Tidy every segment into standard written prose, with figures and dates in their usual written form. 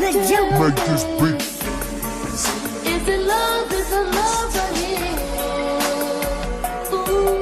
Make this beat. Is it love? Is it love right here? Ooh.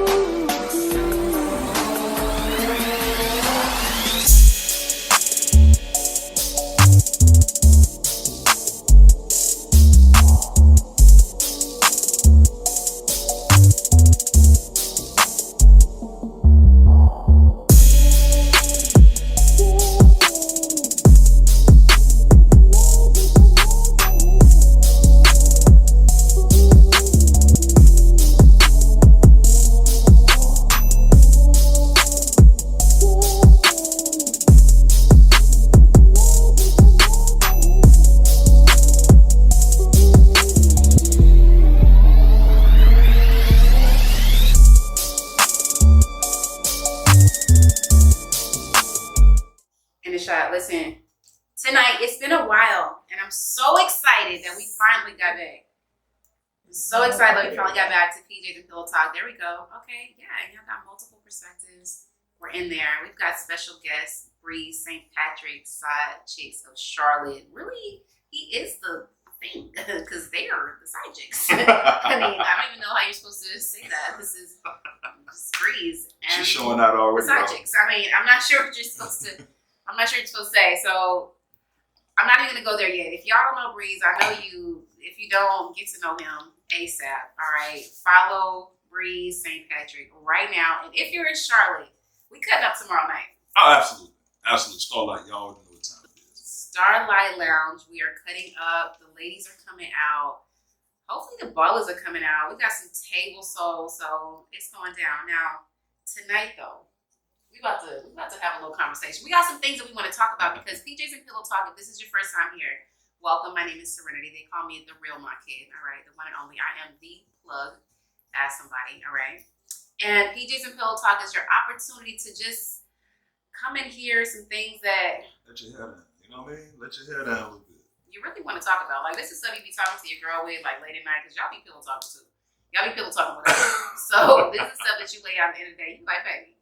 Shot. Listen, tonight it's been a while, and I'm so excited that we finally got back. I'm so excited that we finally got back to PJs and Pillow Talk. There we go. Okay, yeah, and y'all got multiple perspectives. We're in there. We've got special guests, Bree, St. Patrick, side chicks of Charlotte. Really, he is the thing because they are the side chicks. I mean, I don't even know how you're supposed to say that. This is just Breeze. She's showing out already. The side chicks. I mean, I'm not sure what you're supposed to. I'm not sure what you're supposed to say, so I'm not even going to go there yet. If y'all don't know Breeze, I know you. If you don't, get to know him ASAP, all right? Follow Breeze St. Patrick right now. And if you're in Charlotte, we cutting up tomorrow night. Oh, absolutely. Absolutely. Starlight, y'all already know what time it is. Starlight Lounge. We are cutting up. The ladies are coming out. Hopefully the ballers are coming out. We got some table souls, so it's going down. Now, tonight, though, We about to have a little conversation. We got some things that we want to talk about because PJs and Pillow Talk, if this is your first time here, welcome. My name is Serenity. They call me the real Makid, all right? The one and only. I am the plug as somebody, all right? And PJs and Pillow Talk is your opportunity to just come and hear some things that... Let your hair down. You know what I mean? Let your hair down a little bit. You really want to talk about. Like, this is stuff you be talking to your girl with, like, late at night, because y'all be pillow talking too. Y'all be pillow talking with us. So this is stuff that you lay out at the end of the day. You like, baby,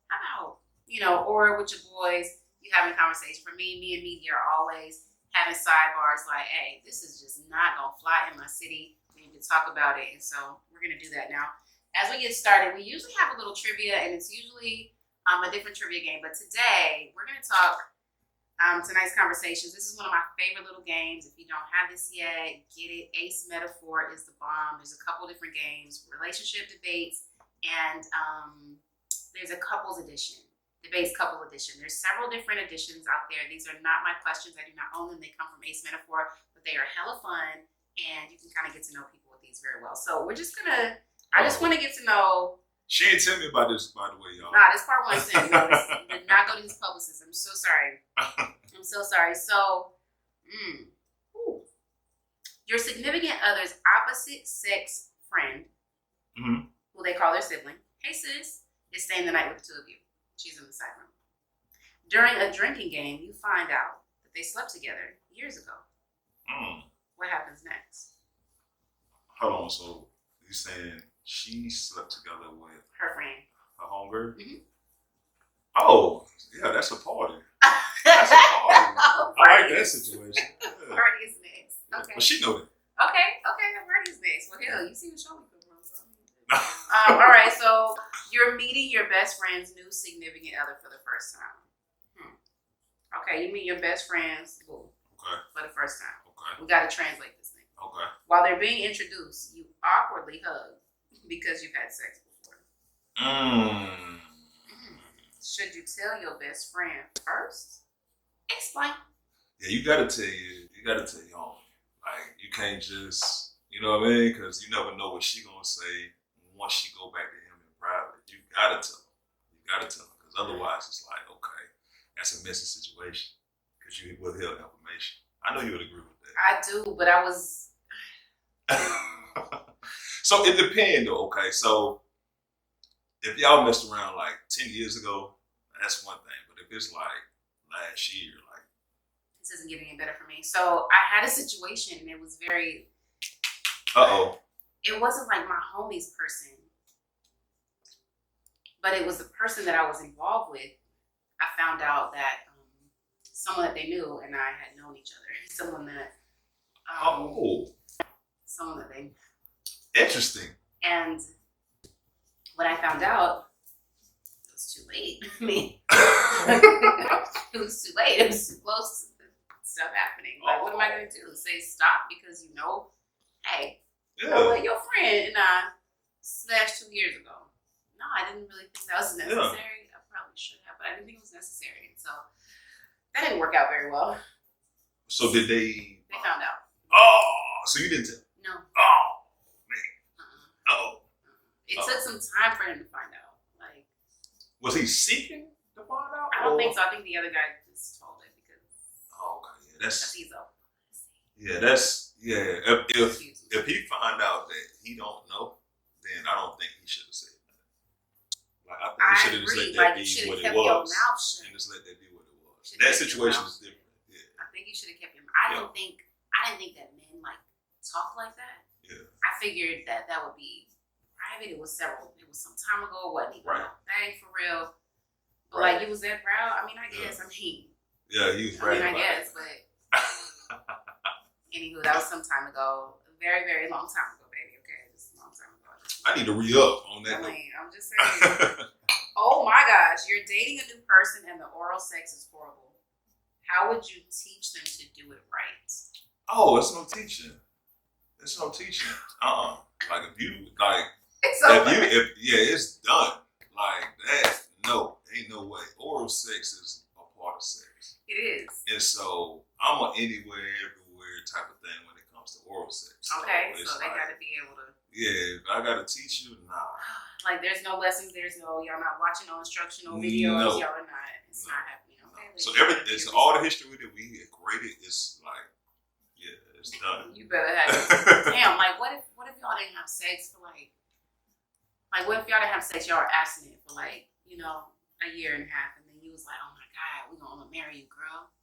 how about, you know, or with your boys, you having a conversation. For me and media are always having sidebars like, hey, this is just not going to fly in my city. We need to talk about it. And so we're going to do that now. As we get started, we usually have a little trivia, and it's usually a different trivia game. But today, we're going to talk tonight's conversations. This is one of my favorite little games. If you don't have this yet, get it. Ace Metaphor is the bomb. There's a couple different games, relationship debates, and there's a couples edition, debates couple edition. There's several different editions out there. These are not my questions. I do not own them. They come from Ace Metaphor, but they are hella fun, and you can kind of get to know people with these very well. So we're just gonna, I just want to get to know. She ain't tell me about this, by the way, y'all. Nah, this part one thing. No, did not go to his publicist. I'm so sorry. I'm so sorry. So, your significant other's opposite sex friend, who they call their sibling, hey sis, is staying the night with the two of you. She's in the side room. During a drinking game, you find out that they slept together years ago. What happens next? Hold on, so you saying she slept together with her friend, her homegirl? Oh, yeah, that's a party. That's a party. I like that situation. Yeah. Party is next. Okay. But she know that. Okay, party is next. Well, hell, you see the show we come from, so. All right, so you're meeting your best friend's new significant other for the first time. Okay, you meet your best friend's boo for the first time. Okay. We got to translate this thing. Okay. While they're being introduced, you awkwardly hug because you've had sex before. Should you tell your best friend first? Explain. Yeah, you gotta tell your homie. Like, you can't just, you know what I mean? Because you never know what she gonna say once she go back to him in private. You gotta tell him. Because otherwise it's like, okay, that's a messy situation. Because you withheld information. I know you would agree with that. I do, but I was... So it depends though, okay? So if y'all messed around like 10 years ago, that's one thing. But if it's like last year, like... This isn't getting any better for me. So I had a situation and it was very... It wasn't like my homie's person, but it was the person that I was involved with. I found out that someone that they knew, and I had known each other. Someone that, someone that they. Interesting. And when I found out, it was too late. I mean, it was too late. It was too close to stuff happening. Like, what am I going to do? Say stop because hey, you know what, your friend and I smashed 2 years ago. No, I didn't really think that was necessary. Yeah. I probably should have, but I didn't think it was necessary. So that didn't work out very well. So did they? They found out. Oh, so you didn't tell? No. Oh, man. It took some time for him to find out. Like, was he seeking to find out? I don't think so. I think the other guy just told it because. Oh, okay. Yeah, he's open. If he find out that he don't know, then I don't think he should have said that. Like, I think he should have just let that be what it was, and just let that be what it was. That situation is different. Yeah. I think you should have kept him. I didn't think that men like talk like that. Yeah. I figured that would be private. It was some time ago. It wasn't even a thing for real. But like, you was that proud. I mean, I guess. I mean. Yeah, you was proud. I guess, but. Anywho, that was some time ago. A very, very long time ago, baby. Okay, just a long time ago. I need to re-up on that. I'm just saying. Oh my gosh, you're dating a new person and the oral sex is horrible. How would you teach them to do it right? Oh, it's no teaching. It's no teaching. Like if you it's done. Like that. No, ain't no way. Oral sex is a part of sex. It is. And so I'm an anywhere, everywhere type of thing when it comes to oral sex. Okay, so they got to be able to. Yeah, if I got to teach you, nah. Like there's no lessons. Y'all not watching no instructional videos. No. Y'all are not. It's not happening. Okay. So so all the history that we had created is like, it's done. You better have it. Damn, like what if y'all didn't have sex for like what if y'all didn't have sex, y'all were abstinent for like, a year and a half, and then you was like, oh my God, we're gonna marry you, girl.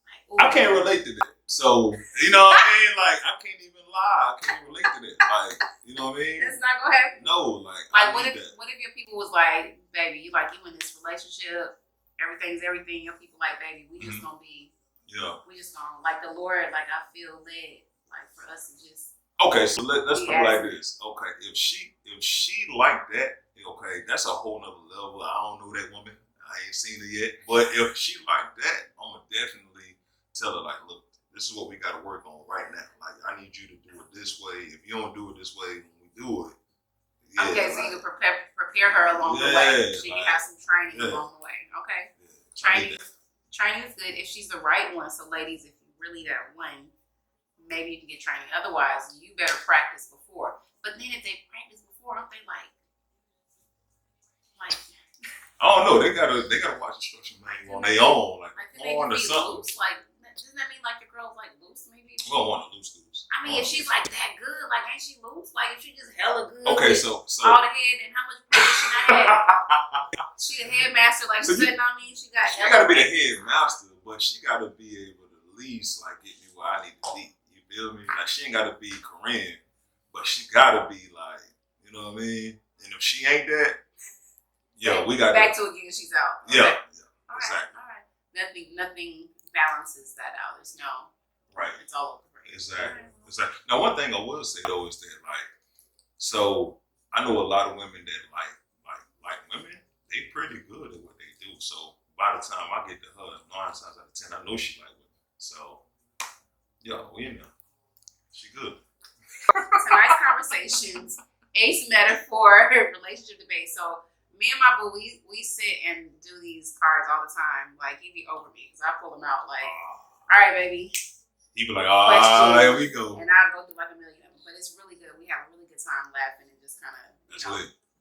Like, I can't relate to that. So, you know what I mean? Like, I can't even lie. I can't relate to that. Like, you know what I mean? It's not gonna happen. No, like what if your people was like, baby, you in this relationship, everything's everything, your people like, baby, we just gonna be we just gonna like the Lord, like I feel led, like for us to just. Okay, so let's put it like this. Okay, if she like that, okay, that's a whole nother level. I don't know that woman. I ain't seen her yet. But if she like that, I'm gonna definitely tell her like, look, this is what we gotta work on right now. Like, I need you to do it this way. If you don't do it this way, when we do it. Yeah, okay, so you can prepare her along the way. She can have some training along the way. Okay. Yeah, training is good if she's the right one. So ladies, if you really that one, maybe you can get training. Otherwise, you better practice before. But then if they practice before, don't they like I don't know. They gotta watch instruction manual on their own, like porn or something. Loose? Like, doesn't that mean like the girl's like loose? Maybe we don't want to loose. I mean, if she's like that good, like ain't she loose? Like if she just hella good. Okay, so all the head and how much position I had. She a headmaster, like so sitting on me. She gotta be the headmaster, but she gotta be able to at least like get me where I need to be. You feel me? Like she ain't gotta be Korean, but she gotta be like, you know what I mean? And if she ain't that. We got back to again. She's out. Okay. Yeah, exactly. All right. Nothing balances that out. There's no. Right. It's all over the place. Exactly. Now, one thing I will say though is that so I know a lot of women that like women. They pretty good at what they do. So by the time I get to her, 9 times out of 10, I know she like women. So she good. Tonight's conversations, Ace metaphor, relationship debate. So. Me and my boo, we sit and do these cards all the time. Like, he be over me because I pull them out like, all right, baby. He be like, here we go. And I go through like a million of them. But it's really good. We have a really good time laughing and just kind of,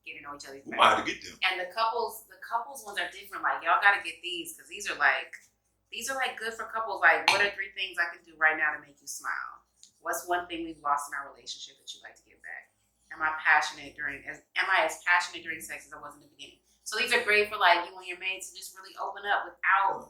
getting to know each other. We might have to get them. And the couples ones are different. Like, y'all got to get these because these are good for couples. Like, what are 3 things I can do right now to make you smile? What's one thing we've lost in our relationship that you'd like to get back? Am I as passionate during sex as I was in the beginning? So these are great for like you and your mates to just really open up without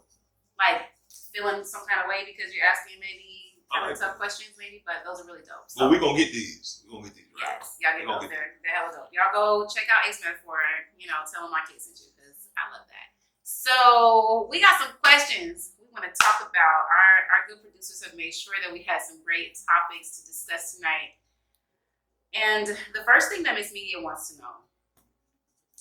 like feeling some kind of way because you're asking maybe kind of tough questions maybe, but those are really dope. So, well, we're gonna get these. Right? Yes, y'all get those. They're hella dope. Y'all go check out Ace Metaphor and tell them my kids sent you because I love that. So we got some questions. We want to talk about. Our good producers have made sure that we had some great topics to discuss tonight. And the first thing that Miss Media wants to know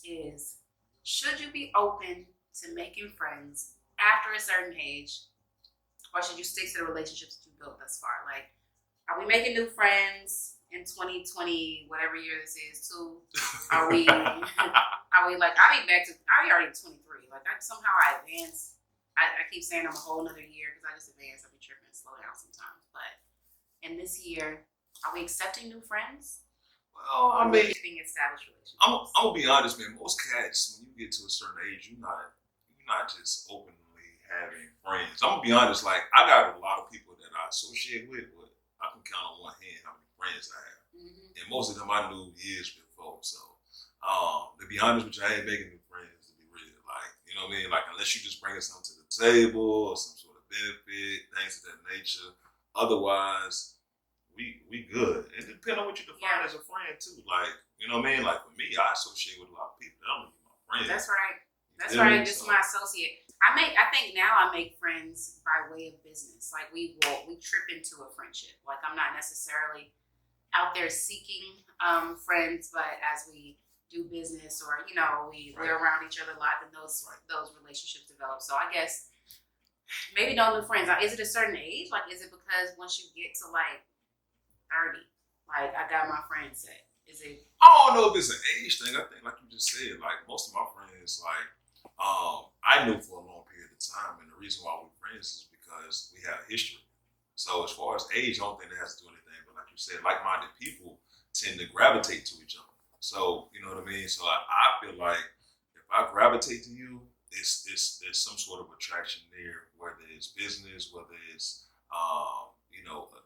is, should you be open to making friends after a certain age, or should you stick to the relationships that you built thus far? Like, are we making new friends in 2020, whatever year this is, too? Are we like, I already 23. Like, somehow I advance. I keep saying I'm a whole nother year because I just advance. I'll be tripping and slow down sometimes. But in this year, are we accepting new friends? Well, I mean, keeping established relationships? I'm gonna be honest, man. Most cats, when you get to a certain age, you're not just openly having friends. I'm gonna be honest. Like, I got a lot of people that I associate with, but I can count on one hand how many friends I have, and most of them I knew years before. So, to be honest with you, I ain't making new friends. To be real, like, you know what I mean. Like, unless you just bringing something to the table or some sort of benefit, things of that nature. Otherwise, we good. It depends on what you define as a friend too. Like, you know what I mean? Like, for me, I associate with a lot of people. I don't even my friends. That's right. That's right. This is my associate. I think now I make friends by way of business. Like, we trip into a friendship. Like, I'm not necessarily out there seeking friends, but as we do business, or we're around each other a lot, then those relationships develop. So I guess maybe no new friends. Is it a certain age? Like, is it because once you get to like 30, like, I got my friends set? Is it? I don't know if it's an age thing. I think, like you just said, like, most of my friends, like, I knew for a long period of time, and the reason why we're friends is because we have history. So as far as age, I don't think that has to do anything. But like you said, like-minded people tend to gravitate to each other. So, you know what I mean? So I feel like if I gravitate to you, it's some sort of attraction there, whether it's business, whether it's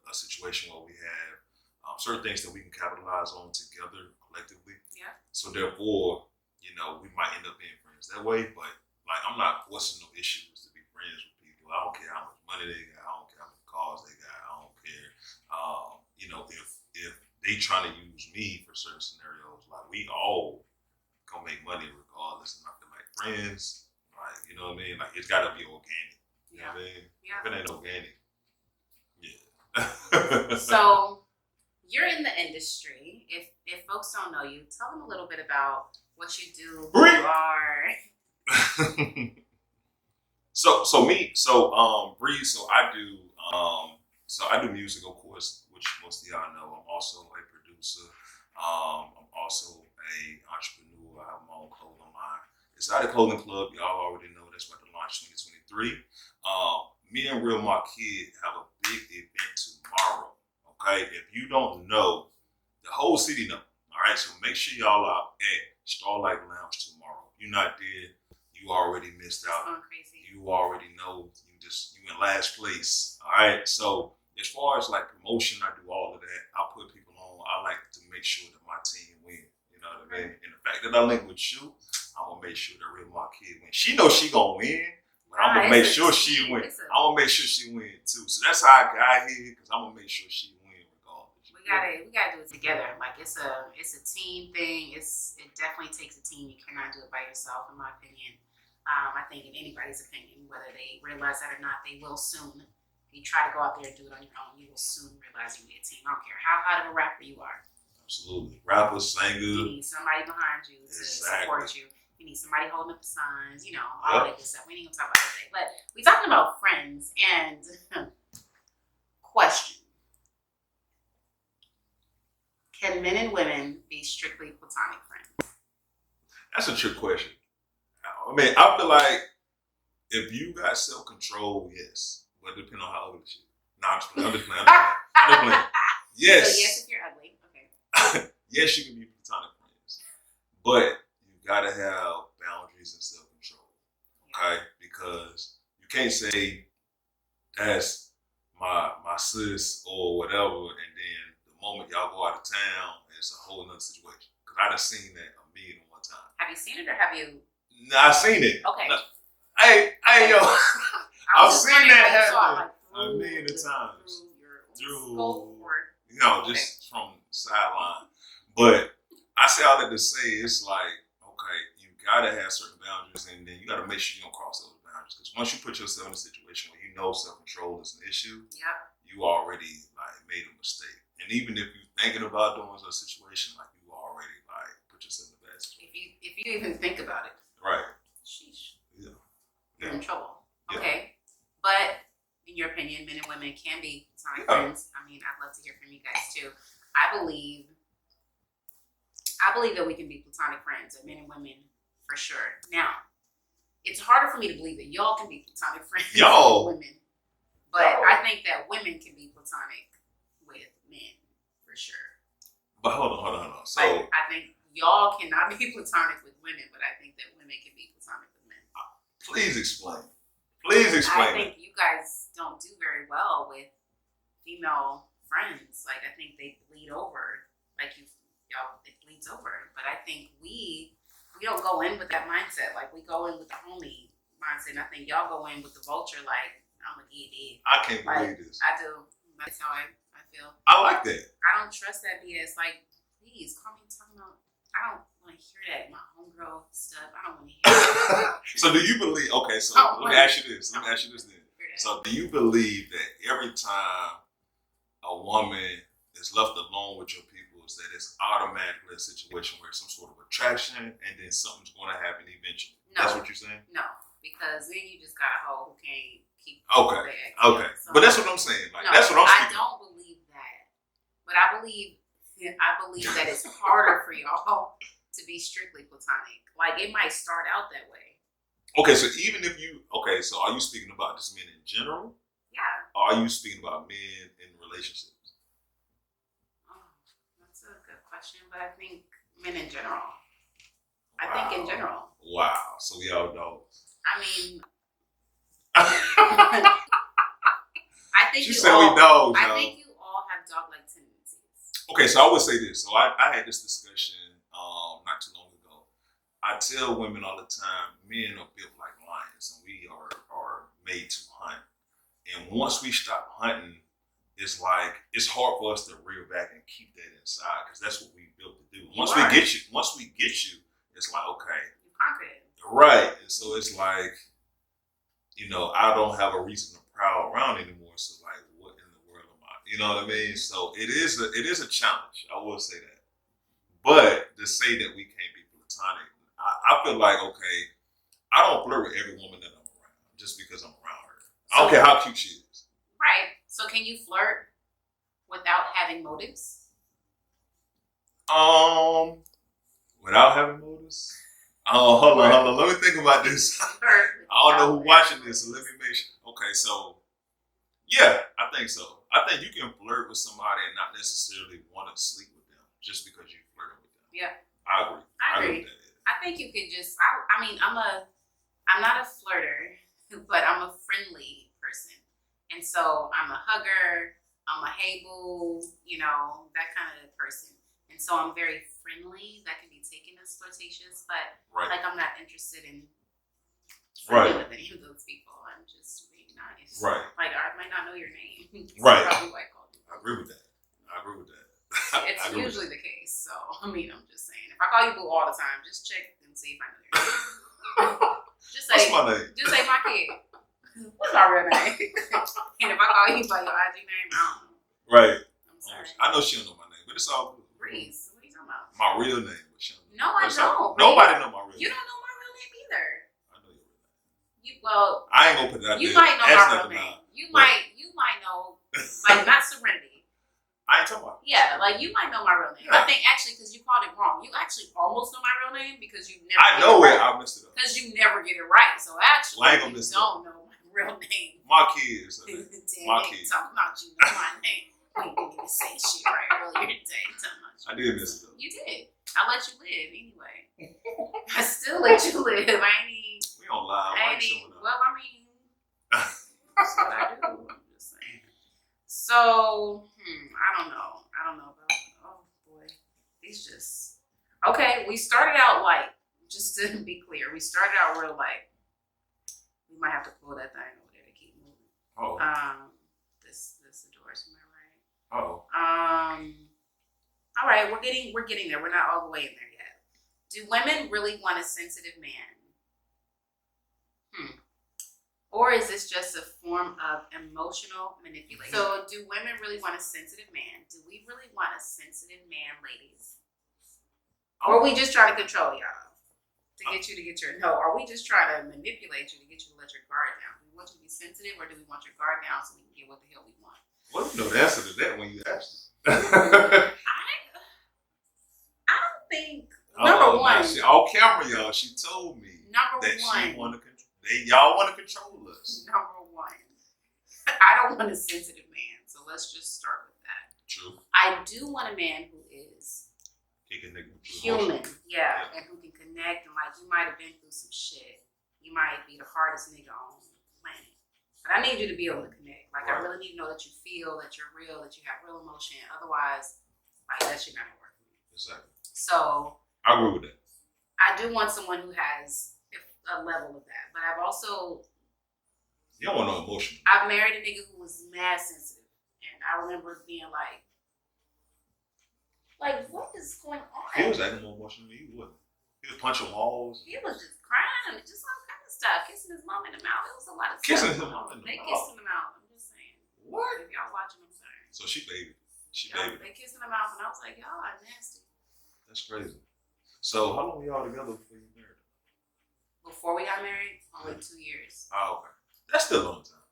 a situation where we have certain things that we can capitalize on together collectively. Yeah. So therefore, we might end up being friends that way. But like, I'm not forcing no issues to be friends with people. I don't care how much money they got. I don't care how many cars they got. I don't care. If they trying to use me for certain scenarios, like, we all gonna make money regardless. And I feel like friends, like, you know what I mean? Like, it's gotta be organic. You know what I mean? Yeah. If it ain't organic, So you're in the industry. If folks don't know you, tell them a little bit about what you do, who you are. I do music, of course, which most of y'all know. I'm also a producer. I'm also a entrepreneur. I have my own clothing line. It's Out of Clothing Club. Y'all already know that's about to launch 2023. Me and Real Makid have a big event tomorrow. Okay, if you don't know, the whole city know. All right, so make sure y'all are at Starlight Lounge tomorrow. If you're not there, you already missed out. Going crazy. You already know. You in last place. All right. So as far as like promotion, I do all of that. I put people on. I like to make sure that my team win. You know what I mean? And the fact that I link with you, I'm gonna make sure that Real Makid win. She knows she gonna win. I'm gonna make sure she win. I'm gonna make sure she win too. So that's how I got here, because I'm gonna make sure she win regardless. We gotta do it together. Like, it's a team thing. It definitely takes a team. You cannot do it by yourself, in my opinion. I think in anybody's opinion, whether they realize that or not, they will soon. If you try to go out there and do it on your own, you will soon realize you need a team. I don't care how hot of a rapper you are. Absolutely. Rapper, singer. You need somebody behind you to support you. You need somebody holding up the signs, all that good stuff. We ain't gonna talk about that today. But we talking about friends, and question. Can men and women be strictly platonic friends? That's a trick question. I mean, I feel like if you got self-control, yes. But depending on how ugly she is. Nah, I'm just playing. Yes. So yes, if you're ugly. Okay. Yes, you can be platonic friends. But you gotta have boundaries and self-control. Okay? Because you can't say that's my sis or whatever, and then the moment y'all go out of town, it's a whole nother situation. Because I done seen that a million and one time. Have you seen it, or have you? Nah, I seen it. Okay. No. Hey, yo. I've seen that happen a million times. Just from sideline. But I say all that to say, it's like, okay, you gotta have certain boundaries, and then you gotta make sure you don't cross those boundaries. honest. Because once you put yourself in a situation where you know self-control is an issue, Yep. you already like made a mistake. And even if you're thinking about doing a situation, like you already like put yourself in a bad situation. If you even think about it, Right. sheesh, Yeah. you're in trouble. Yeah. Okay, but in your opinion, men and women can be platonic friends. I mean, I'd love to hear from you guys too. I believe that we can be platonic friends, men and women for sure. Now, it's harder for me to believe that y'all can be platonic friends with women, but I think that women can be platonic with men for sure. But hold on. So like, I think y'all cannot be platonic with women, but I think that women can be platonic with men. please explain. Please explain. I think you guys don't do very well with female friends. Like, I think they bleed over. Like, y'all, it bleeds over. But I think we don't go in with that mindset. Like, we go in with the homie mindset. And I think y'all go in with the vulture, like, I'm going to get it. I can't believe this. I do. That's how I feel. I like that. I don't trust that BS. Like, please, call me talking about, I don't want to hear that. My homegirl stuff. I don't want to hear that. So do you believe, okay, so let me ask you this. Let me ask you this then. So do you believe that every time a woman is left alone with your people, is that it's automatically a situation where some sort of attraction and then something's going to happen eventually? No. That's what you're saying? No, because then you just got a hoe who can't keep Okay. back. Okay. So, but that's what I'm saying. Like, no, that's what I'm I speaking. don't believe that. But I believe that it's harder for y'all to be strictly platonic. Like, it might start out that way. Okay, so even if you, okay, so are you speaking about just men in general? Yeah. Or are you speaking about men in relationships? Oh, that's a good question, but I think men in general. I think in general. Wow. So we all know. I mean, I think She you said all, we know, I y'all. think you all have dog-like tendencies. Okay, so I would say this. So I had this discussion not too long ago. I tell women all the time, men are built like lions, and we are made to hunt. And once we stop hunting, it's like it's hard for us to reel back and keep that inside because that's what we built to do. Once we get you, it's like okay, You conquered it. right. And so it's like, you know, I don't have a reason to prowl around anymore. So like, what in the world am I? You know what I mean? So it is a challenge. I will say that. But to say that we can't be platonic, I feel like, okay, I don't flirt with every woman that I'm around just because I'm around her. I don't care how cute she is. Right. So can you flirt without having motives? Without having motives? Oh, hold on. Let me think about this. I don't know who's watching this, so let me make sure. Okay, so, yeah, I think so. I think you can flirt with somebody and not necessarily want to sleep with them just because you flirted with them. Yeah. I agree. I agree. With that. I think you could just, I mean, I'm not a flirter, but I'm a friendly person. And so I'm a hugger, I'm a hey boo, you know, that kind of person. And so I'm very friendly. That can be taken as flirtatious, but like I'm not interested in flirting with any of those people. I'm just being nice. Right. Like I might not know your name. Right. Probably why I called you. I agree with that. It's usually the case. So I mean, I'm just saying. If I call you boo all the time, just check and see if I know your name. Just say, what's my name? Just say Makid. What's our real name? And if I call you by your IG name, I don't know. Right. I'm sorry. I know she don't know my name, but it's all good. Reese, what are you talking about? My real name, but she don't know. No, I don't. Nobody know my real name. You don't know my real name either. I know your real name. Well, I ain't gonna put it out you there. might know That's my real nothing name. now. You might know, like not Serenity. I ain't talking about. Yeah, like you might know my real name. Yeah. I think actually because you called it wrong. You actually almost know my real name because you never. I know it. I messed it up. Because you never get it right. So actually, Well, I ain't gonna you miss it up. don't know my real name. Makid is her name. Damn Makid. it, talking about you know my name. You didn't even say shit right earlier today. Talking about you. I did miss it up. You did. I let you live anyway. I still let you live. I ain't even. We don't lie. I Why ain't you even. showing up? Well, I mean, that's what I do. I'm just saying. So, I don't know about. Oh boy, these just. Okay, we started out light. Just to be clear, we started out real light. We might have to pull that thing over there to keep moving. Oh. This endorsement, right? Oh. All right, we're getting there. We're not all the way in there yet. Do women really want a sensitive man? Or is this just a form of emotional manipulation? So do women really want a sensitive man? Do we really want a sensitive man, ladies? Or are we just trying to control y'all? To get you to get your no? Are we just trying to manipulate you to get you to let your guard down? Do we want you to be sensitive, or do we want your guard down so we can get what the hell we want? Well, you know the answer to that when you ask I don't think number one. Off camera, y'all. She told me Number that one. she want to control. Y'all want to control us. Number one. I don't want a sensitive man, so let's just start with that. True. I do want a man who is human, yeah, and who can connect. And like, you might have been through some shit. You might be the hardest nigga on the planet, but I need you to be able to connect. Like, I really need to know that you feel, that you're real, that you have real emotion. Otherwise, like, that shit not gonna work for me. Exactly. So I agree with that. I do want someone who has a level of that, but I've also You don't want no emotion. I've married a nigga who was mad sensitive, and I remember being like, what is going on? He was acting more emotional than you, wasn't he? He was punching walls. He was just crying and just all kind of stuff, kissing his mom in the mouth. It was a lot of Kissing stuff. his mom in the They mouth. kissed in the mouth. I'm just saying. What? If y'all watching, I'm sorry. So she babied. They kissed in the mouth, and I was like, y'all are nasty. That's crazy. So how long were y'all together before you married? Before we got married, only 2 years. Oh, okay. That's still a long time.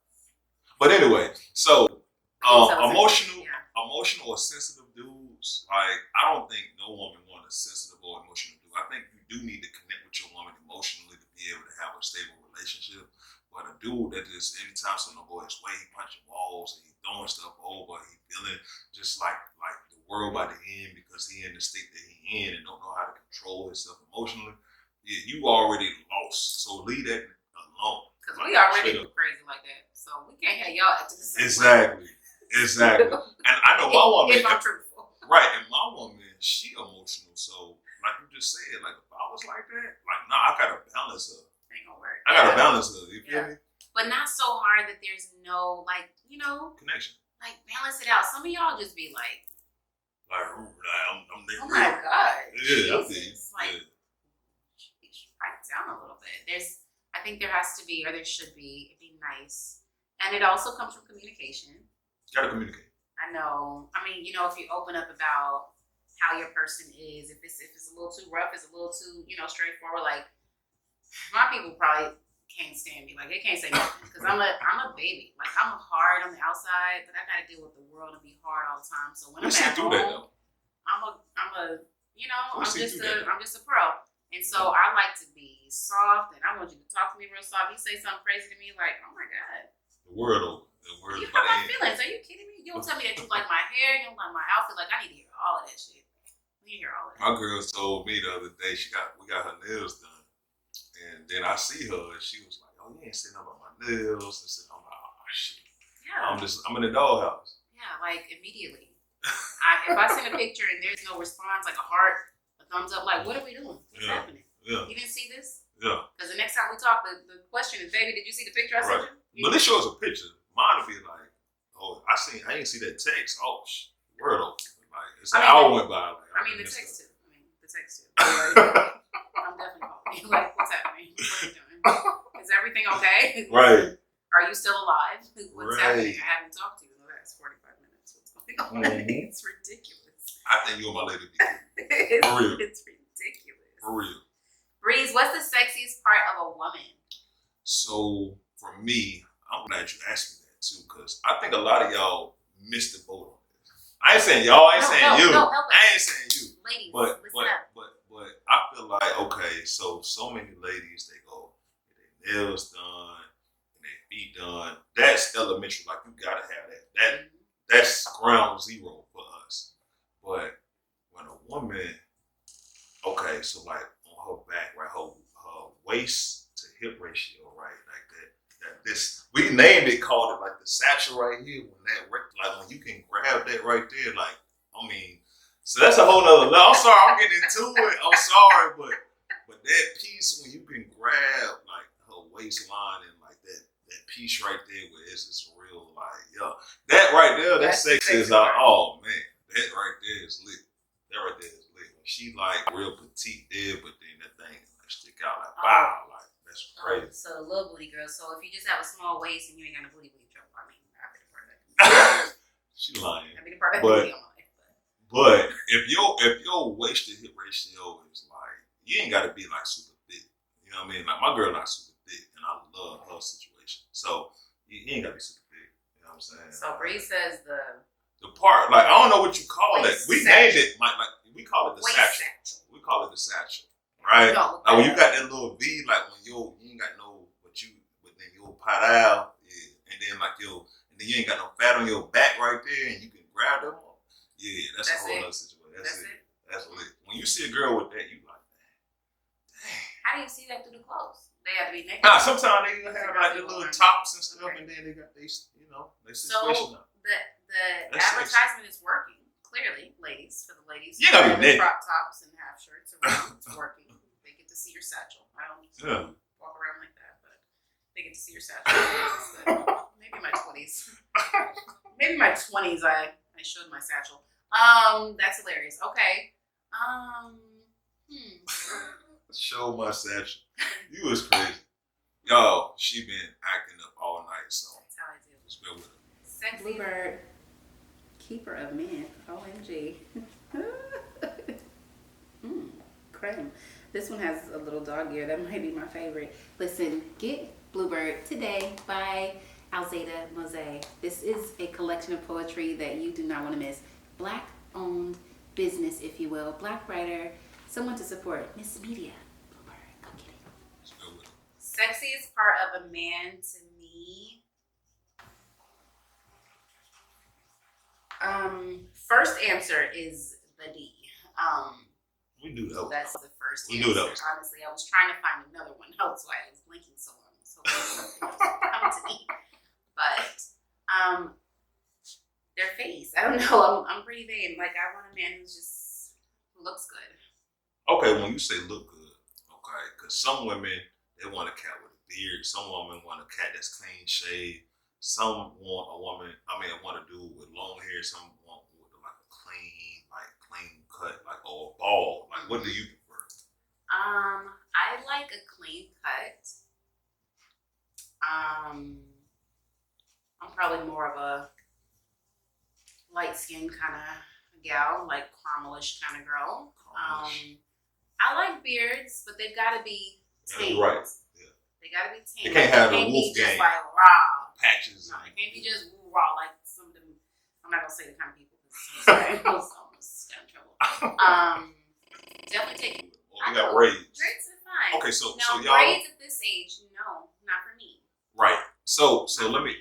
But anyway, so emotional or sensitive dudes, like, I don't think no woman wants a sensitive or emotional dude. I think you do need to connect with your woman emotionally to be able to have a stable relationship. But a dude that just anytime something don't go his way, he punching walls and he throwing stuff over, he feeling just like the world by the end because he in the state that he in and don't know how to control himself emotionally. Yeah, you already lost. So leave that alone. Because we already crazy like that. So we can't have y'all acting the same way. Exactly. And I know my woman. If I'm truthful. Right, and my woman, she emotional. So, like you just said, like, if I was like that, like, I gotta balance her. Ain't gonna work. I gotta balance her. You feel me? But not so hard that there's no, Connection. like, balance it out. Some of y'all just be like, I'm oh my God. Yeah, Jesus. Like, write it down a little bit. I think there has to be, or there should be, it'd be nice. And it also comes from communication. Gotta communicate. I know. I mean, if you open up about how your person is, if it's a little too rough, it's a little too, straightforward. Like, my people probably can't stand me. Like, they can't say nothing because I'm a baby. Like, I'm hard on the outside, but I gotta deal with the world and be hard all the time. So when I'm at home, I'm just a pro. And so I like to be soft, and I want you to talk to me real soft. You say something crazy to me, like, oh my God. The word over. You hurt my feelings. Are you kidding me? You don't tell me that you like my hair, you don't like my outfit. Like, I need to hear all of that shit. I need to hear all of that. My girls told me the other day we got her nails done. And then I see her and she was like, oh, you ain't saying nothing about my nails. And said, I'm like, oh shit. Yeah. I'm in the doghouse. Yeah, like immediately. If I send a picture and there's no response, like a heart, a thumbs up, like, what are we doing? What's happening? Yeah. You didn't see this? Yeah. Because the next time we talk, the question is, baby, did you see the picture I sent you? But this shows a picture. Mine would be like, oh, I didn't see that text. Oh, word over. Like, it's an hour went by. Like, the text too. I'm definitely calling you. Like, what's happening? What are you doing? Is everything okay? Right. Are you still alive? What's happening? I haven't talked to you in the last 45 minutes. What's going on? Mm-hmm. It's ridiculous. I think you and my lady be for real. It's ridiculous. For real. Breeze, what's the sexiest part of a woman? So, for me, I'm glad you asked me that too, because I think a lot of y'all missed the boat on this. I ain't saying y'all, I ain't saying you. No, I ain't saying you. Ladies, but I feel like, okay, so many ladies, they go get their nails done and their feet done. That's elementary. Like, you gotta have that. That's ground zero for us. But when a woman, okay, so like on her back, right, her waist to hip ratio, right, like that this, we named it, called it like the satchel right here. When you can grab that right there, like, I mean, so that's a whole nother level. I'm sorry, I'm getting into it. I'm sorry, but that piece when you can grab like her waistline and like that piece right there where it's just real, like, yo, that right there, that sex is like, oh man, that right there is lit. That right there is lit. When she like real petite there, but then that thing like stick out like wow, like That's crazy. So the little booty girl. So if you just have a small waist and you ain't got a booty trouble, I mean, I'd be the part of that. She lying. I'd be the part of that But- video on my life. But if your waist to hip ratio is like, you ain't got to be like super thick. You know what I mean? Like my girl not super thick, and I love her situation. So you ain't got to be super thick. You know what I'm saying? So Bree says the part, like I don't know what you call it. Waist We satchel. named it like we call it the waist satchel. satchel. We call it the satchel, right? No, Like when you got that little V, like when you ain't got no but then you'll pot out, yeah, and then and then you ain't got no fat on your back right there, and you can grab them. Yeah, that's a whole other situation. That's it. That's lit. When you see a girl with that, you like, dang. How do you see that through the clothes? They have to be naked. Nah, sometimes they have like the little tops and stuff, and then they got they situation up. The That's advertisement is working. Clearly, ladies, for the ladies You gotta be who wear naked. crop tops and half shirts around, it's working. They get to see your satchel. I don't walk around like that, but they get to see your satchel. Maybe in my 20s. Maybe in my 20s I showed my satchel. That's hilarious. Okay. Show my satchel. You was crazy. Yo, she been acting up all night, so That's how I do. just bear with her. Sex Bluebird, keeper of men. OMG. Creme. This one has a little dog ear. That might be my favorite. Listen, get Bluebird today by Alzada Mosaic. This is a collection of poetry that you do not want to miss. Black owned business, if you will. Black writer, someone to support. Miss Media. Bluebird, go get it. Just bear with her. Sexiest part of a man to me. First answer is the D. We knew that. That's the first We answer. knew that was- Honestly, I was trying to find another one. That's why I was blinking so long. So something else would come to me. But their face. I don't know. I'm pretty vain. Like I want a man who looks good. Okay, when you say look good, okay, because some women they want a cat with a beard. Some women want a cat that's clean shaved. Some want a dude with long hair. Some want with like a clean cut, like or a bald. Like, what do you prefer? I like a clean cut. I'm probably more of a light skinned kind of gal, like caramelish kind of girl. I like beards, but they've got to be tamed. Right. Yeah. They got to be tamed. They can't have They the can't wolf be just game. like raw. Patches. No, it can't be just raw like some of them. I'm not gonna say the kind of people. Sorry, I almost got in trouble. Definitely take. Well, we got braids. Braids are fine. Okay, so No, y'all braids at this age, no, not for me. right. So let me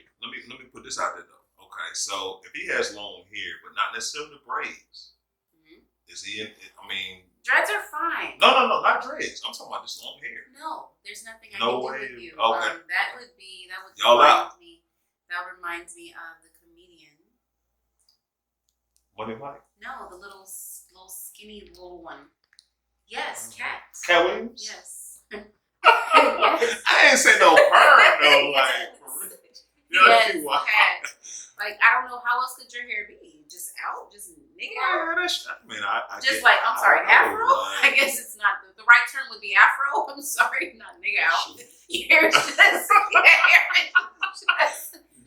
put this out there though. Okay, so if he has long hair, but not necessarily braids, is he? Dreads are fine. No, not dreads. I'm talking about just long hair. No, there's nothing I No can way. do with you. Okay. That would Y'all remind me. That reminds me of the comedian. Money Mike. No, the little skinny little one. Yes, Cat. Cat Williams. Yes. Yes. I ain't say no perm though. Like, for real. Yes, She wild. Cat. Like I don't know how else could your hair be? Just out, just nigga out. Yeah, I Just get- like I'm sorry, I know, afro. like- I guess it's not the right term would be afro. I'm sorry, not nigga out. Your hair's just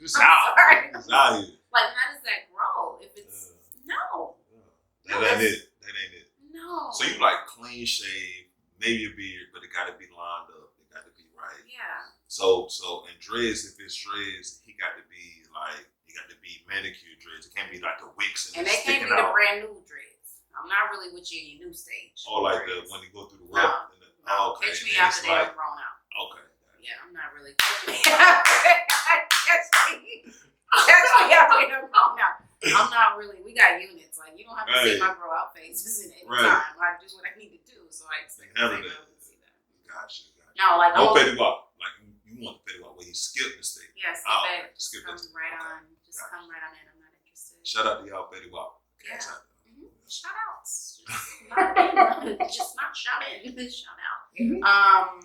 Just I'm out. sorry. Just out here. like how does that grow? If it's no, That ain't it. That ain't it. no. So you like clean shave, maybe a beard, but it got to be lined up. It got to be right. Yeah. So and dreads, if it's dreads, he got to be manicured dreads. It can't be like the wicks And and they can't sticking be the out. brand new dreads. I'm not really with you in your new stage. Or like dreads. when you go through the No. rub. No, Okay. catch me then after it's they like, are grown out. okay. Yeah, I'm not really catch me after they're grown out. I'm not really. We got units. Like you don't have to see Right. my grow out phases in any Right. time. I do what I need to do. So I expect Never to did. see that. Gotcha. No, like No I'm petty walk. Like you want the petty walk where he skipped the state. yes, Oh, okay. okay. Skip Come that. right Okay. on. Just Gotcha. come right on in. I'm not interested. Shout out to y'all petty walk. Yeah. Shout out. Shout outs. Just not shout in. Shout out.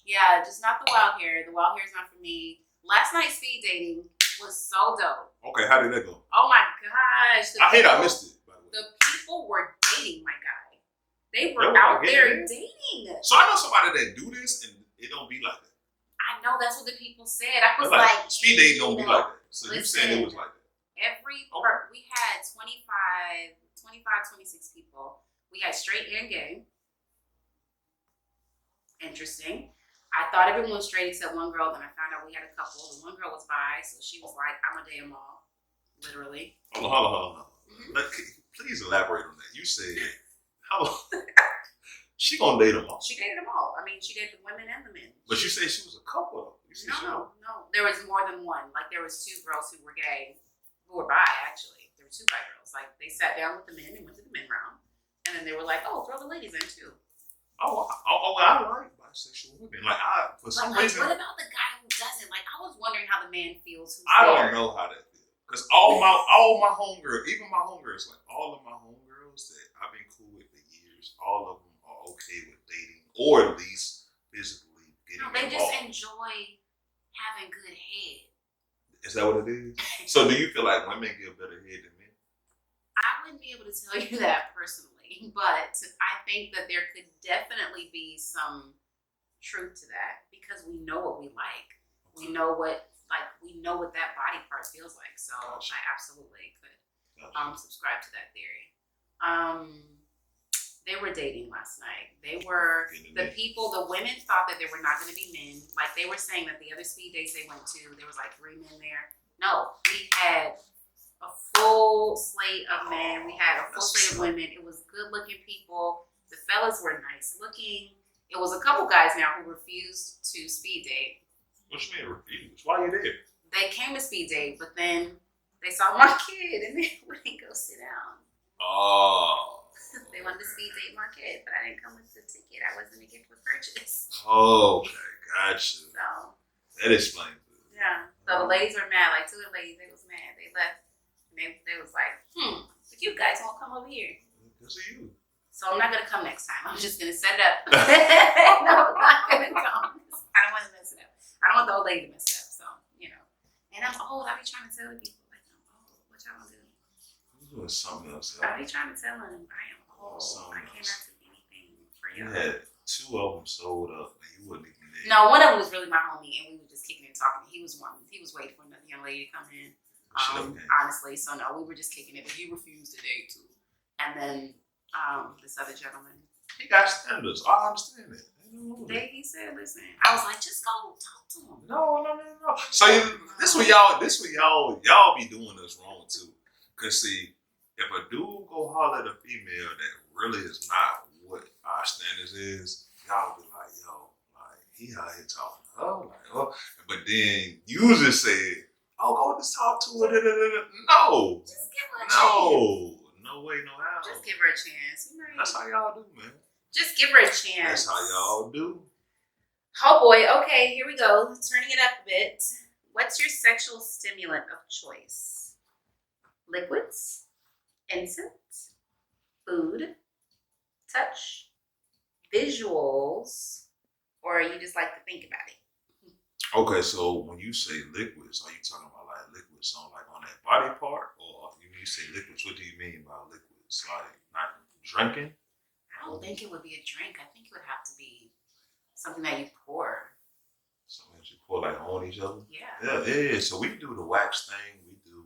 Yeah, just not the wild hair. The wild hair is not for me. Last night's speed dating was so dope. Okay, how did that go? Oh my gosh. I hate I missed it, by the way. The people were dating, my guy. They were They were out getting there it? dating. So I know somebody that do this and it don't be like that. know that's what the people said. I was Like, like, speed dating don't be you know, like that. So you saying it was like that? We had 26 people. We had straight and gay. Interesting. I thought everyone was straight except one girl. Then I found out we had a couple. The one girl was bi, so she was like, "I'm a damn all," literally. Hold on. Please elaborate on that. You said how she gonna date them all? She dated them all. I mean, she dated the women and the men. But you said she was a couple. No. There was more than one. Like there was 2 girls who were gay, who were bi actually. There were 2 bi girls. Like they sat down with the men and went to the men round, and then they were like, "Oh, throw the ladies in too." I like bisexual women. Like for some reason. What about the guy who doesn't? Like I was wondering how the man feels. I don't know how that feels. Because all my homegirls, even my homegirls, like all of my homegirls that I've been cool with for years, all of them are okay with dating or at least physically getting involved. They just enjoy having good head. Is that what it is? So do you feel like women give better head than men? I wouldn't be able to tell you that personally, but I think that there could definitely be some truth to that because we know what we like. We know what that body part feels like. So Gotcha. I absolutely could subscribe to that theory. They were dating last night. The women thought that there were not going to be men. Like they were saying that the other speed dates they went to, there was like 3 men there. No, we had a full slate of men. We had a full slate of women. It was good looking people. The fellas were nice looking. It was a couple guys now who refused to speed date. What you mean refused? Why are you there? They came to speed date, but then they saw my kid and they wouldn't go sit down. Oh. They wanted to speed date my kid, but I didn't come with the ticket. I wasn't a gift with purchase. Oh, okay, gotcha. So that explains it. Yeah. So the ladies were mad. Like 2 of the ladies, they was mad. They left. And they was like, the cute guys won't come over here. Because of you. So I'm not gonna come next time. I'm just gonna set it up. No, I'm not gonna come. I don't want to mess it up. I don't want the old lady to mess it up. So, And I'm old. I be trying to tell the people like I'm old. What y'all gonna do? You doing something else. I be trying to tell them I am old. I cannot do anything for You y'all. had 2 of them sold up, and you wasn't even there. No, one of them was really my homie, and we were just kicking and talking. He was waiting for another young lady to come in. Honestly, so no, we were just kicking it, but he refused to date too. And then this other gentleman, He got standards. I understand that. he said, "Listen," I was like, "Just go talk to him." No. So this what y'all be doing us wrong too. Cause see, if a dude go holler at a female that really is not what our standards is, y'all be like, yo, like he out here talking to her, like, oh. But then you just say, oh, go just talk to her. No, Just give her a chance. No way, no how. Just give her a chance. That's how y'all do, man. Just give her a chance. That's how y'all do. Oh boy. Okay, here we go. Turning it up a bit. What's your sexual stimulant of choice? Liquids, incense, food, touch, visuals, or you just like to think about it? Okay, so when you say liquids, are you talking about like liquids on that body part, or when you say liquids, what do you mean by liquids? Like not drinking? I don't think it would be a drink. I think it would have to be something that you pour. Something that you pour like on each other? Yeah. Yeah. So we do the wax thing. We do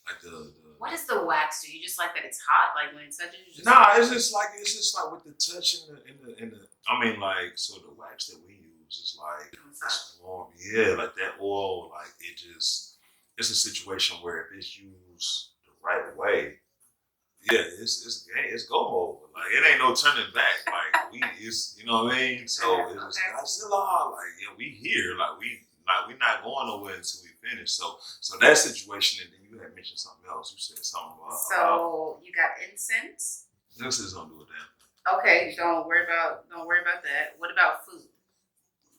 like the. What does the wax do? You just like that it's hot, like when it touches you? It's just like with the touch in the. I mean, like so the wax that we use is like it's warm. Yeah, like that oil. Like it's a situation where if it's used the right way, yeah, it's go mode. Like it ain't no turning back. Like it's you know what I mean. So it's Godzilla. Like yeah, we here. Like we not going nowhere until we finish. So that situation, and then you had mentioned something else. You said something about. So you got incense. This is gonna do a damn thing. Okay, don't worry about that. What about food?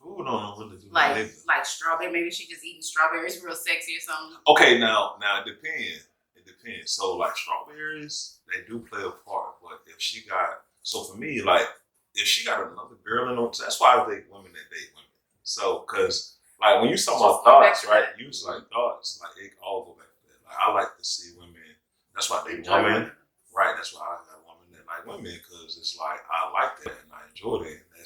Food don't know what to do. Like strawberry. Maybe she just eating strawberries real sexy or something. Okay, now it depends. It depends. So like strawberries, they do play a part. But if she got for me, like if she got another girl in on, that's why I date women that date women. So because like when you talk about thoughts, right? You just like thoughts, like it all go back to that. Like I like to see women. That's why I date women, right? That's why I got women that like women because it's like I like that and I enjoy that. And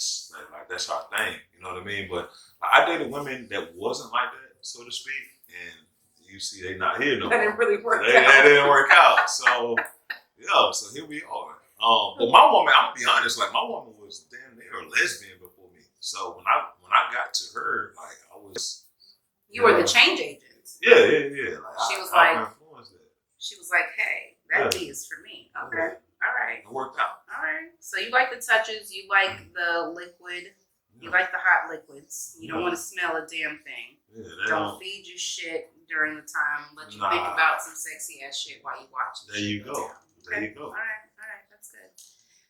that's our thing. You know what I mean? But I dated women that wasn't like that, so to speak, and you see they not here no That more. didn't really work They out. didn't work out. So yeah, so here we are. But my woman, I'm gonna be honest, like my woman was damn near a lesbian before me. So when I got to her, like I was You were the change agent. yeah. Like, She was I like- influenced that. She was like, "Hey, that Yeah. B is for me." Yeah. Okay, all right, It worked out. all right. So you like the touches. You like the liquid. You Yeah. like the hot liquids. You don't Yeah. want to smell a damn thing. Yeah, they Don't feed you shit during the time. Let you Nah. think about some sexy ass shit while you watch. There you go. Okay. There you go. All right. That's good.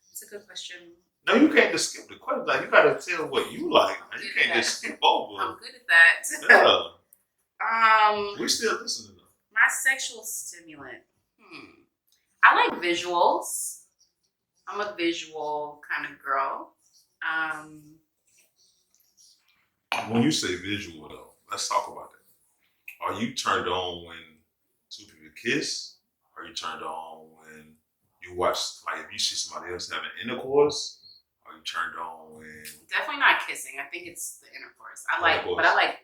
That's a good question. No, you can't just skip the question. Like you gotta tell what you like. Man. You Good can't at just that. skip over. I'm good at that. Yeah, we still listening though. My sexual stimulant. I like visuals. I'm a visual kind of girl. When you say visual though, let's talk about that. Are you turned on when two people kiss? Are you turned on when you watch, like if you see somebody else having intercourse? Are you turned on when Definitely not kissing. I think it's the intercourse. But I like.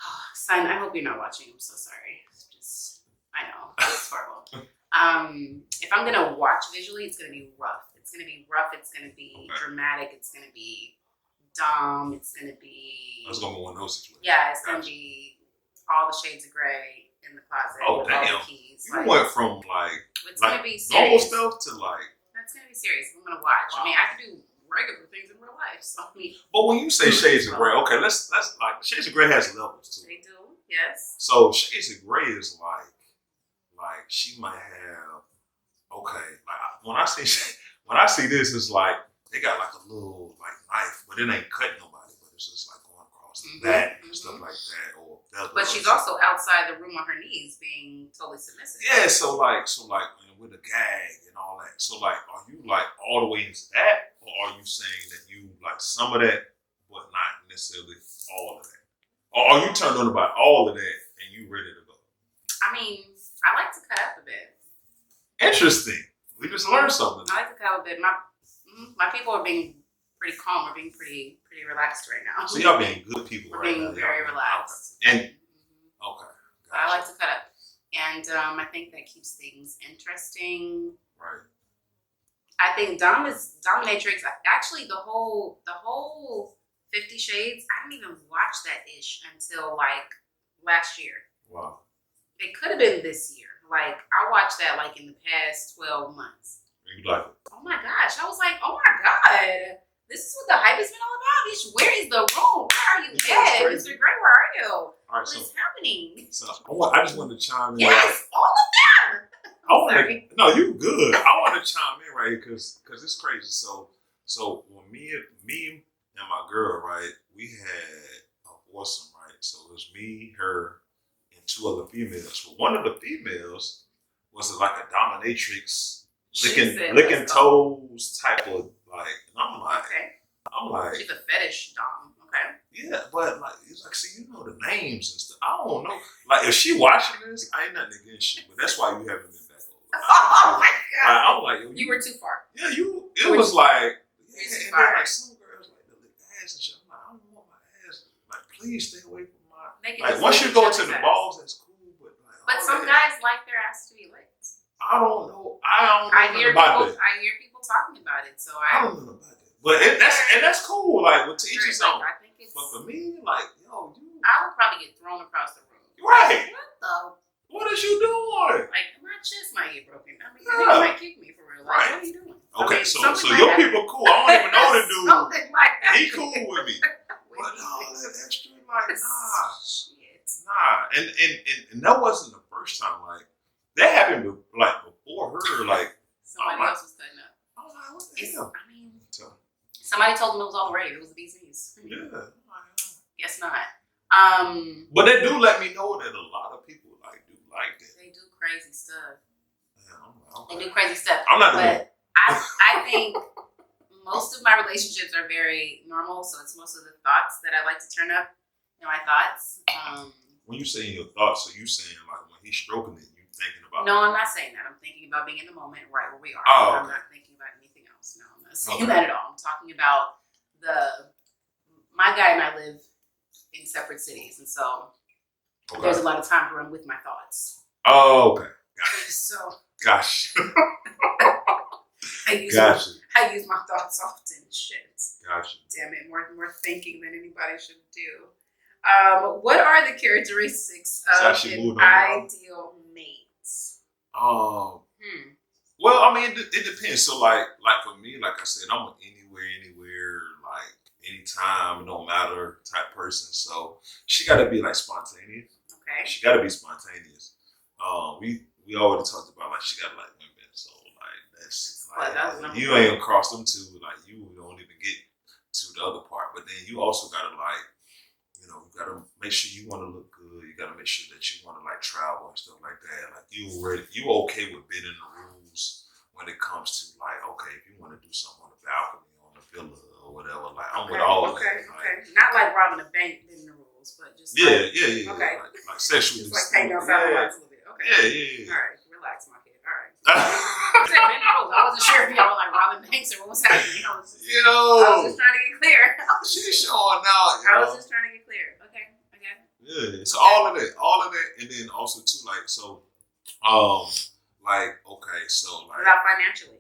Oh, son, I hope you're not watching. I'm so sorry. I know it's horrible. If I'm gonna watch visually, it's gonna be rough. It's gonna be Okay. dramatic. It's gonna be dumb. It's gonna be. it's gonna be one of those situations? Yeah, it's gonna Gotcha. be all the shades of gray in the closet Oh, with all damn. the keys. You went from It's like gonna be normal serious. stuff to like. That's gonna be serious. I'm gonna watch. Wow. I mean, I could do regular things in real life. So I mean, But when you say shades of gray, okay, let's like shades of gray has levels too. they do. Yes. So shades of gray is like she might have like when I see this, it's like they got like a little like knife, but it ain't cutting nobody, but it's just like going across the back and stuff like that, or But she's also outside the room on her knees, being totally submissive. yeah. So like and with a gag and all that. So like, are you like all the way into that, or are you saying that you like some of that, but not necessarily all of that? Or are you turned on about all of that and you ready to go? I mean, I like to cut up a bit. Interesting. We just learned something. I like to cut up a bit. My people are being pretty calm. We're being pretty relaxed right now. So y'all being good people We're right being now. very Y'all being- relaxed. Okay. And Mhm. okay. But I Gotcha. like to cut up, and I think that keeps things interesting. Right. I think dominatrix. Actually, the whole 50 Shades. I didn't even watch that ish until like last year. Wow. It could have been this year. Like I watched that like in the past 12 months. You like it? Oh my gosh! I was like, oh my god, this is what the hype has been all about. Bitch, where is the room? Where are you Yeah, it's at, crazy. Mr. Gray? Where are you? All right. What So, is happening? I just wanted to chime in. Yes, all of them. I want Sorry. to. No, you good. I want to chime in right here because it's crazy. So when me and my girl, right, we had a foursome, right. So it was me, her, and two other females. But one of the females was like a dominatrix, She licking said, licking let's go. toes type of like. And Okay, I'm like, she's a fetish dom. Okay. yeah, but like, it's like, see, you know the names and stuff. I don't know. Like, if she watching this, I ain't nothing against you, but that's why you haven't been back over. Oh my god, I'm like, yo, you were too far. yeah, you. It Were was you- like, you yeah, too and far. then like some girls like to lick ass and shit. I'm like, I don't want my ass. Like, please stay away from my. They can Like, just once lick you go each to other's the ass. balls, that's cool, but like, But all some that- guys like their ass to be licked. I don't know. I don't know I nothing hear about people. that. I hear people talking about it. So I don't know about that. But that's cool. Like, with to each his own. I think it's. But for me, like, yo, you I would probably get thrown across the room. right. What the? What is you doing? Like my chest might get broken. I mean, Yeah. you might kick me for real. Like, Right. what are you doing? Okay, I mean, so something might your happen. people cool. I don't even know the dude. Something like that. He cool with me. But no, that extra like Shit. nah. And that wasn't the first time. Like that happened like before her. Like Somebody like- else was cutting up. I was like, what the It's, hell? I mean, So, somebody told them it was all the rage. It was the bee's knees. yeah. Guess not. But they do let me know that a lot of people like do like that. They do crazy stuff. Yeah, I'm like, They okay. do crazy stuff. I'm not doing But I think most of my relationships are very normal. So it's most of the thoughts that I like to turn up in my thoughts. When you saying your thoughts, are you saying like when he's stroking it, you thinking about No, I'm not saying that. I'm thinking about being in the moment right where we are. Oh, I'm okay. not thinking about anything else. No, I'm not saying that at all. I'm talking about my guy and I live in separate cities, and so there's a lot of time where I'm with my thoughts. Oh, okay. So Gosh. I use my thoughts often. Shit. Gotcha. Damn it, more thinking than anybody should do. What are the characteristics of an ideal mate? Well, I mean, it depends. So, like for me, like I said, I'm an anywhere, like anytime, no matter type person. So she got to be like spontaneous. Okay. She got to be spontaneous. We already talked about like she got to like women. So like that's like you ain't gonna cross them two. Like you don't even get to the other part. But then you also got to like, you know, you got to make sure you want to look good. You got to make sure that you want to like travel and stuff like that. Like you okay with bending the rules when it comes to like, okay, if you want to do something on the balcony, on the villa or whatever, like I'm with all that. Okay. Not like robbing a bank, bending the rules, but just yeah. Okay. Like sexually. Just like painting outside the lights a little bit. Okay. Yeah. All right, relax, my kid. All right. I said bending the rules. I wasn't sure if y'all were like robbing banks or what was happening. I was just trying to get clear. She's showing out. I was just trying to get clear. Okay. Yeah. So all of that, and then also too, like so, like okay, so like. What about financially?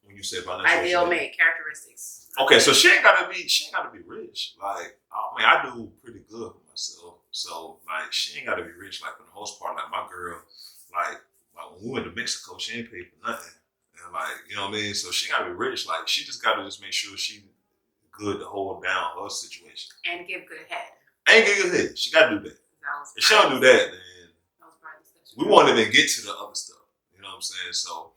When you say financial, ideal mate characteristics. Okay, so she ain't gotta be rich. Like I mean, I do pretty good for myself. So like she ain't gotta be rich. Like for the most part, like my girl, like when we went to Mexico, she ain't paid for nothing. And like, you know what I mean? So she gotta be rich. Like she just gotta just make sure she good to hold down her situation. And give good head. And give good head. She gotta do that. If she don't do that, then we won't even get to the other stuff. You know what I'm saying? So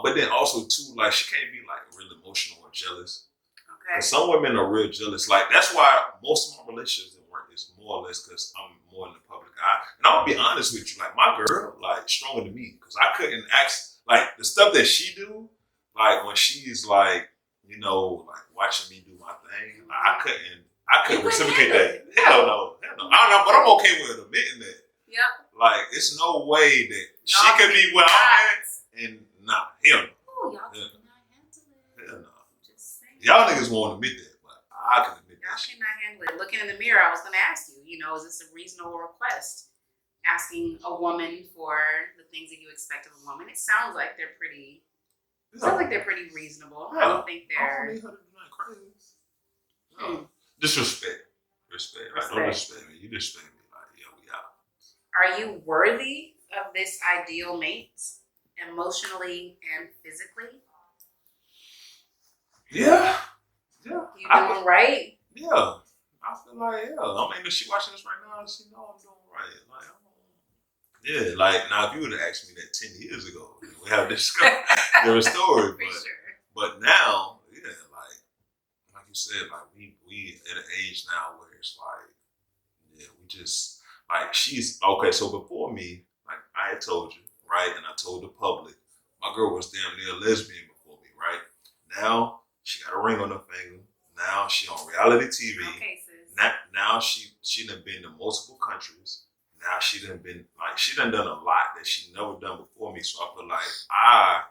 but then also too, like she can't be like real emotional or jealous. Okay. Some women are real jealous. Like that's why most of my relationships didn't work. Is more or less because I'm more in the public eye. And I'm gonna be honest with you, like my girl, like stronger than me, because I couldn't ask like the stuff that she do, like when she's like, you know, like watching me do my thing. Like, I couldn't reciprocate that. Hell no. I don't know, but I'm okay with admitting that. Yep. Like it's no way that she could be where I'm at and nah, hell no. Oh, y'all cannot handle it. Hell no. Just saying. Y'all niggas won't admit that, but I can admit that. Y'all cannot handle it. Looking in the mirror, I was going to ask you, you know, is this a reasonable request? Asking a woman for the things that you expect of a woman. It sounds like they're pretty. It sounds like they're pretty reasonable. Yeah. I don't think they're. I don't need her to do nothing crazy. No. Disrespect. Respect. Right? Don't disrespect me. You disrespect me. Like, yeah, we out. Are you worthy of this ideal mate, emotionally and physically? Yeah. You doing right? Yeah. I feel like, yeah. I mean, if she watching this right now, she know I'm doing right. Like, yeah, like, now if you would have asked me that 10 years ago, we have this different story. But now, yeah, like you said, like, we at an age now where it's like, yeah, we just, like, she's, okay, so before me, like I had told you, right, and I told the public, my girl was damn near a lesbian before me, right? Now, she got a ring on her finger. Now, she on reality TV. Okay, sis. Now she done been to multiple countries. Now she done done a lot that she never done before me. So I feel like I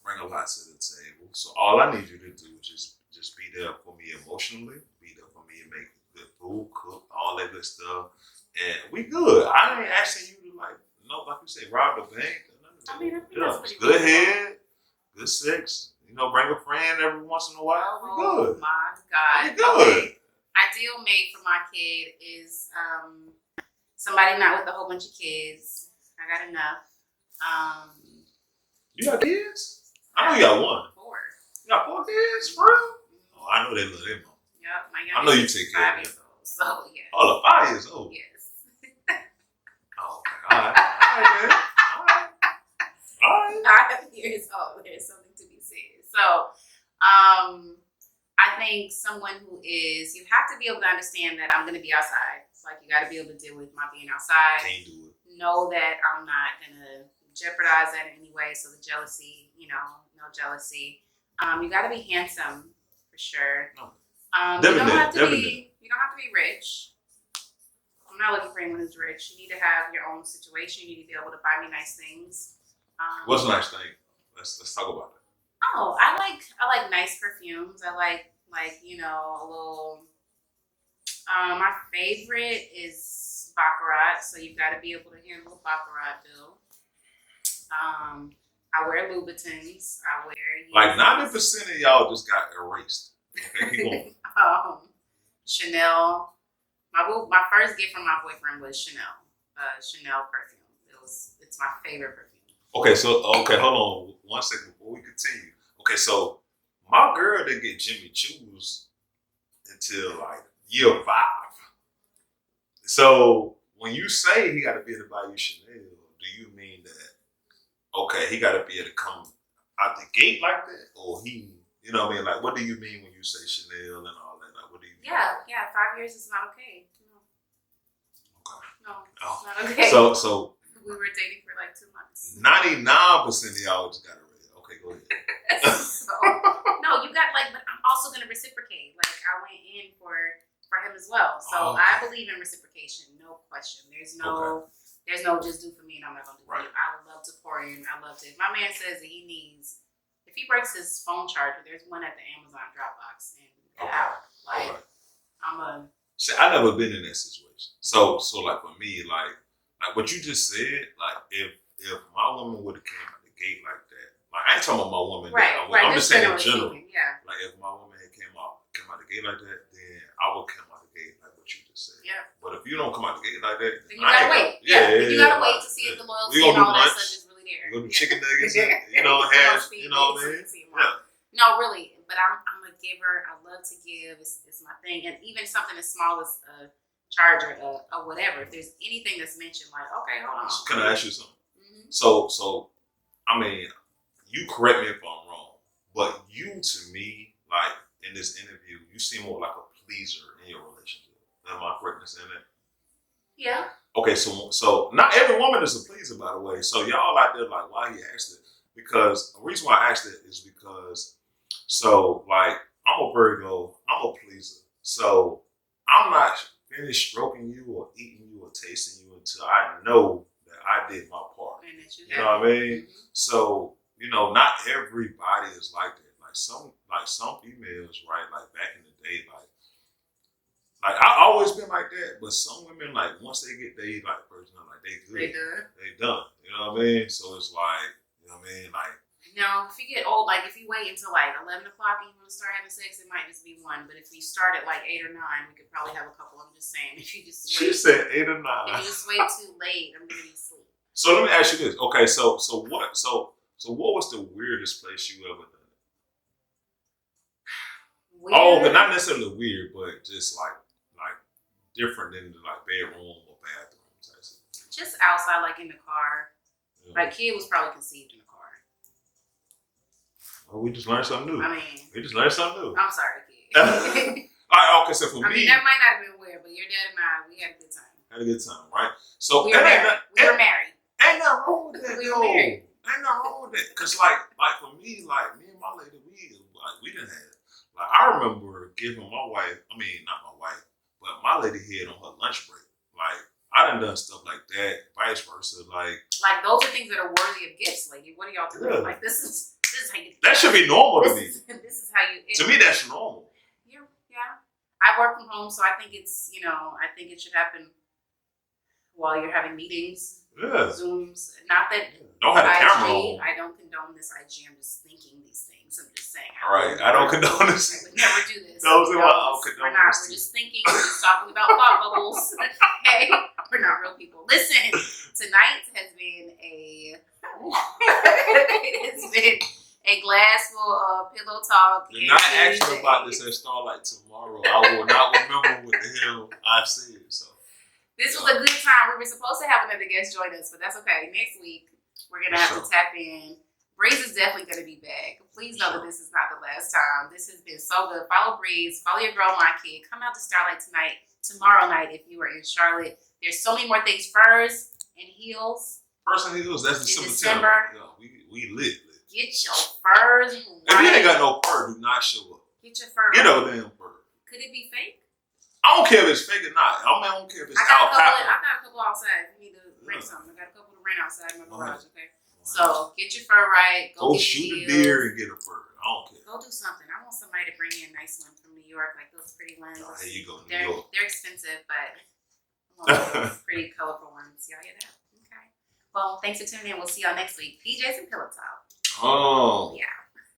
bring a lot to the table. So all I need you to do is just be there for me emotionally, be there for me and make good food, cook, all that good stuff. And we good. I ain't asking you to like you say, rob the bank. I mean, I think that's pretty good head, good sex. You know, bring a friend every once in a while. We good. Oh my God. We good. Okay. Ideal mate for my kid is somebody not with a whole bunch of kids. I got enough. You got kids? I know you got one. 4. You got 4 kids? For real? Oh, I know they love their mom. Yep, my I know you youngest take is care 5 of years old. So yeah. Oh, 5 years old. Yes. Oh, okay. All right, man. All right. 5 years old. There's something to be said. So, I think someone who is, you have to be able to understand that I'm going to be outside. It's like you got to be able to deal with my being outside. Can't do it. Know that I'm not going to jeopardize that in any way. So the jealousy, no jealousy. You got to be handsome for sure. No. You don't have to be rich. I'm not looking for anyone who's rich. You need to have your own situation. You need to be able to buy me nice things. What's a nice thing? Let's talk about that. Oh, I like nice perfumes. I like Like, you know, a little. My favorite is baccarat, so you got to be able to handle a baccarat bill. I wear Louboutins. I wear Like 90% of y'all just got erased. Okay, keep going. Chanel. My first gift from my boyfriend was Chanel perfume. It's my favorite perfume. Okay, hold on 1 second before we continue. Okay, so my girl didn't get Jimmy Choo's until like year 5. So when you say he got to be able to buy you Chanel, do you mean that, okay, he got to be able to come out the gate like that? Or you know what I mean? Like, what do you mean when you say Chanel and all that? Like, what do you mean? Yeah, 5 years is not okay. No, Oh. it's not okay. So we were dating for like 2 months. 99% of y'all just got it ready. Okay, go ahead. So, no, you got like, but I'm also gonna reciprocate. Like I went in for him as well. So I believe in reciprocation, no question. There's no just do for me and I'm not gonna do for you. I would love to pour in. I love to. If my man says that if he breaks his phone charger, there's one at the Amazon Dropbox and out. Like See, I never been in that situation. So like for me, like what you just said, like if my woman would have came out the gate like that, like I ain't talking about my woman. Right. I'm just saying in general. Yeah. Like if my woman had came out the gate like that, then I would come out the gate like what you just said. Yeah. But if you don't come out the gate like that, then you gotta wait. You gotta wait to see if the loyalty and all that stuff is really there. We gonna do chicken nuggets, and, hash, you know what I mean? Yeah. No, really. But I'm a giver. I love to give. It's my thing. And even something as small as a charger or whatever. If there's anything that's mentioned, like, okay, hold on. Can I ask you something? Mm-hmm. So, I mean, you correct me if I'm wrong, but you, to me, like in this interview, you seem more like a pleaser in your relationship. Am I correct in saying that? Yeah. Okay, so not every woman is a pleaser, by the way. So y'all out there like, why he asked it? Because the reason why I asked it is because, so like, I'm a Virgo, I'm a pleaser. So I'm not finished stroking you or eating you or tasting you until I know that I did my part. You know what I mean? Mm-hmm. So, not everybody is like that. Like some females, right? Like back in the day, like I always been like that, but some women, like once they get like person, like they good. They done. You know what I mean? So it's like, you know what I mean? Like, if you get old, like if you wait until like 11 o'clock and you want to start having sex, it might just be one. But if you start at like 8 or 9, we could probably have a couple. I'm just saying, if you just she said 8 or 9. If you just wait too late, I'm gonna be asleep. So let me ask you this. Okay, so what was the weirdest place you ever done it? Weird? Oh, but not necessarily weird, but just like different than like bedroom or bathroom type of thing. Just outside, like in the car. Yeah. My kid was probably conceived in the car. Oh, we just learned something new. We just learned something new. I'm sorry, kid. Okay, so for me, that might not have been weird, but your dad and I, we had a good time. Right? So we were married. Ain't nothing wrong with that. We were married. Ain't nothing wrong with that. Cause like for me, like me and my lady, we didn't have. Like I remember giving my wife, not my wife, but my lady head on her lunch break. Like I done stuff like that, vice versa. Like those are things that are worthy of gifts, lady. What are y'all doing? Yeah. Like this is how you. That should be normal to me. This is how you. To me, that's normal. Yeah. I work from home, so I think it's I think it should happen while you're having meetings. Yeah. Zooms. Not that don't have a camera on. I don't condone this IG. I'm just thinking these things. I'm just saying. I don't condone this. I would never do this. We're not. We're just thinking. We're just talking about thought bubbles. Okay, we're not real people. Listen, tonight has been a glass full of pillow talk. You're not asking about this at Starlight tomorrow. I will not remember what the hell I said. So this was a good time. We were supposed to have another guest join us, but that's okay. Next week we're gonna have to tap in. Breeze is definitely gonna be back. Please know that this is not the last time. This has been so good. Follow Breeze. Follow your girl Makid. Come out to Starlight tomorrow night if you are in Charlotte. There's so many more things. Furs and heels. Furs and heels. That's December. Yeah, we lit. Get your furs. If you ain't got no fur, do not show up. Get your fur. Get a damn fur. Could it be fake? I don't care if it's fake or not. I don't care if it's alpaca. I got a couple outside. If you need to rent something. I got a couple to rent outside in my garage. Okay. So get your fur right. Go shoot a deer and get a fur. I don't care. Go do something. I want somebody to bring me a nice one from New York, like those pretty ones. Oh, here you go, New They're York. they're expensive, but I want those pretty colorful ones. Y'all hear that? Okay. Well, thanks for tuning in. We'll see y'all next week. PJs and Pillow Talk. Oh. Yeah.